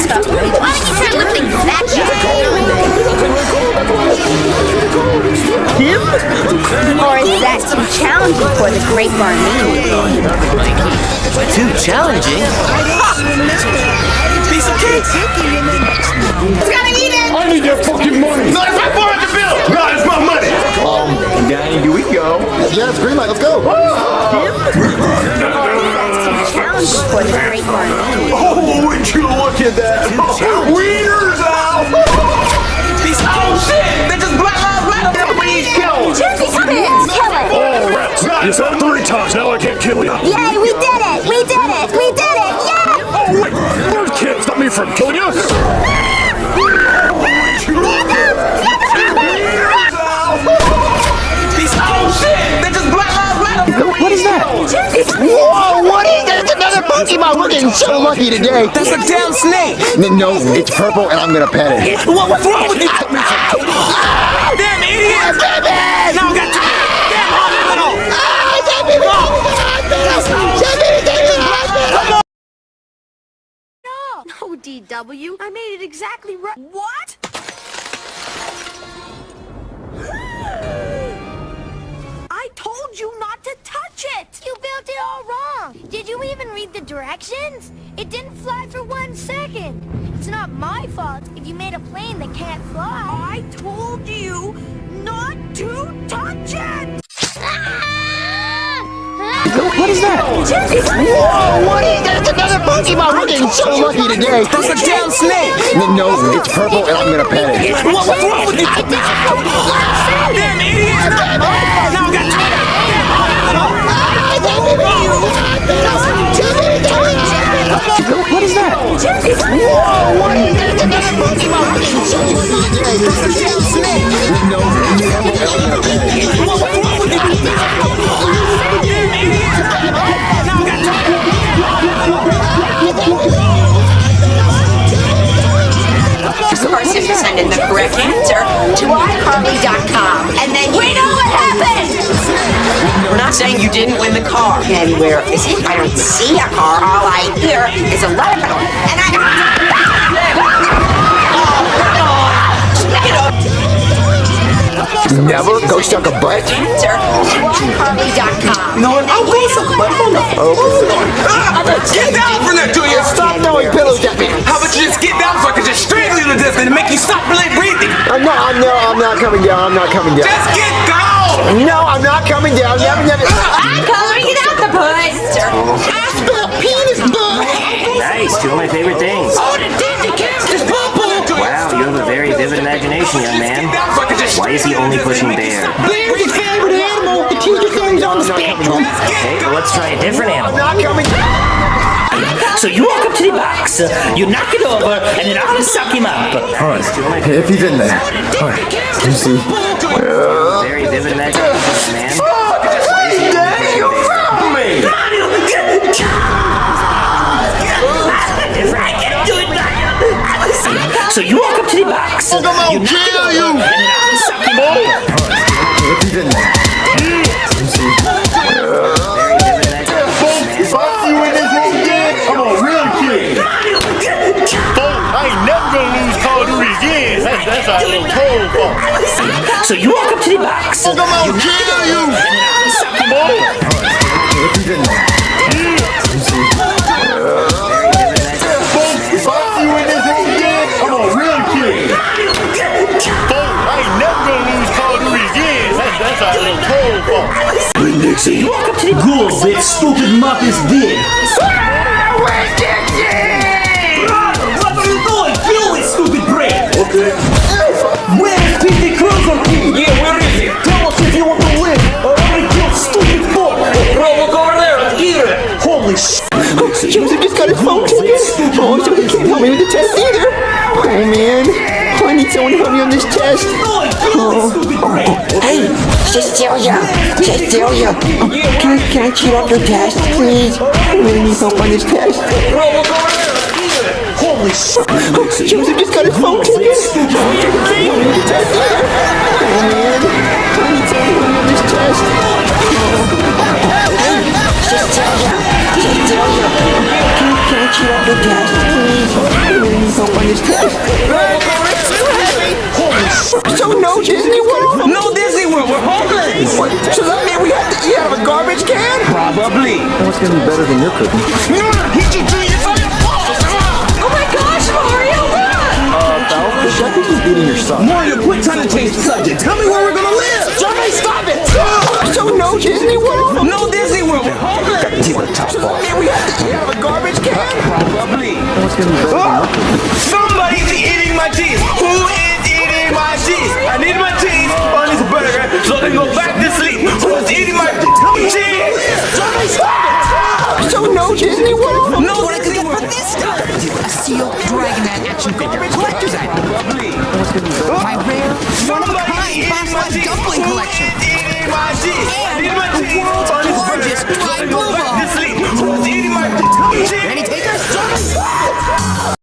Why don't you start lifting that Him? Or is that too challenging for the Great Barney? Too challenging? Piece of cake! Who's gonna eat it? I need that fucking money! No, it's my 400 bill! No, it's my money! Danny, here we go. Yeah, it's green light, let's go! Challenging for the Great Barney. Oh, would you look at that? Wieners out! Oh shit! They just Black Lives Matter! Please kill! Tuesday, come in! Kill it! Oh, rats! You said 3 times, now I can't kill you! Yay, we did it! We did it! We did it! Yay! Oh, wait! You can't stop me from killing you! Oh shit! They just Black Lives Matter! What is that? Whoa, what is that? It's another Pokemon. We're getting so lucky today. That's a damn snake! No, it's purple and I'm gonna pet it. What's wrong with you? Damn idiot! Now I got you! Damn hospital! No, DW. I made it exactly right. What? I told you not to touch it! You built it all wrong! Did you even read the directions? It didn't fly for 1 second. It's not my fault if you made a plane that can't fly. I told you not to touch it! What is that? Whoa, what is that? It's another Pokemon. We're getting so lucky today. That's a damn snake! No, it's purple and I'm gonna pet it. What's wrong with you? Damn idiot! Now I got you! Damn hospital! What is that? Whoa, what is that? It's another Pokemon. We're getting so lucky today. That's a damn snake! No, it's purple and I'm gonna pet it. What's wrong with you? Damn idiot! Now I got you! Of course, if you send in the correct answer to iCarly.com, and then we know what happened! We're not saying you didn't win the car. Anywhere is it? I don't see a car. All I hear is a letter, and Never go stuck a butt. answer to iCarly.com. No, I'll go for Get down from there, Julia! Stop throwing pillows at me. How about you just get down so I can just strangle you to death and make you stop really breathing? No, I'm not coming down. I'm not coming down. Just get down! No, I'm not coming down. Never. iCarly, get out the bus! Penis bug. Nice, 2 of my favorite things. Oh, the Disney cast is purple! Wow, you have a very vivid imagination, young man. Why is he only pushing bear? Bear's his favorite animal. The teacher thing's on the spectrum. Okay, well, let's try a different animal. Not coming. So you walk up to the box, you knock it over, and then I'll suck him up. Alright, if he's in there. Alright, let me see. Very vivid imagination, man. Why is he only pushing bear? So you walk up to the box, you knock it over, and then I'll suck him up. If he's in there. Let me see. Very vivid imagination, man. If I see you in this room again, I'm gonna really kill you. I ain't never gonna lose Call of Duty again. That's our little troll fault. So you walk up to the box, you knock it over, and then I'll suck him up. If he's in there. Let me see. If I see you in this room again, I'm gonna really kill you. I ain't never gonna lose Call of Duty again. That's our little troll fault. So you walk up to the ghouls, that stupid mutt is dead. What are you doing? Kill it, stupid brain! Okay. Where is P.D. Cruiser? Yeah, where is he? Tell us if you want to win, or only kill stupid fuck! Bro, look over there, let's eat it! Holy sh**! Joseph just got his phone taken. Oh, so he can't help me with the test either. Oh, man. I need someone to help me on this test. Hey, Cecilia. Can I cheat off your test, please? I really need help on this test. Bro, look over there, let's eat it! Holy sh**! Joseph just got his phone taken. Oh, can't help me with the test either. Oh, man. I need someone to help me on this test. Hey, Cecilia. Can I cheat off your test, please? I really need help on this test. So no Disney World? No Disney World, we're homeless! What? So that mean we have to eat out of a garbage can? Probably. What's gonna be better than your cooking? Hit you through your fucking balls! Oh my gosh, Mario, look! Ralph, the chef is just beating your son. Mario, quit trying to change the subject. Tell me where we're gonna live! Johnny, stop it! So no Disney World? No Disney World, we're homeless! So that mean we have to eat out of a garbage can? Probably. What's gonna be better than your cooking? Somebody's eating my cheese! Who is eating my cheese? I need my cheese on this burger so I can go back to sleep. Who's eating my cheese? Johnny, stop it! So no Disney World? No Disney World! A sealed Dragon Man action figure. Collector's item. Probably. My rare, Somebody's eating my Fossil cheese! dumpling Who collection. is eating my cheese? I And need my the cheese world's on this burger largest so I dry can go blue back ball. to sleep. Who's eating my cheese? Any takers?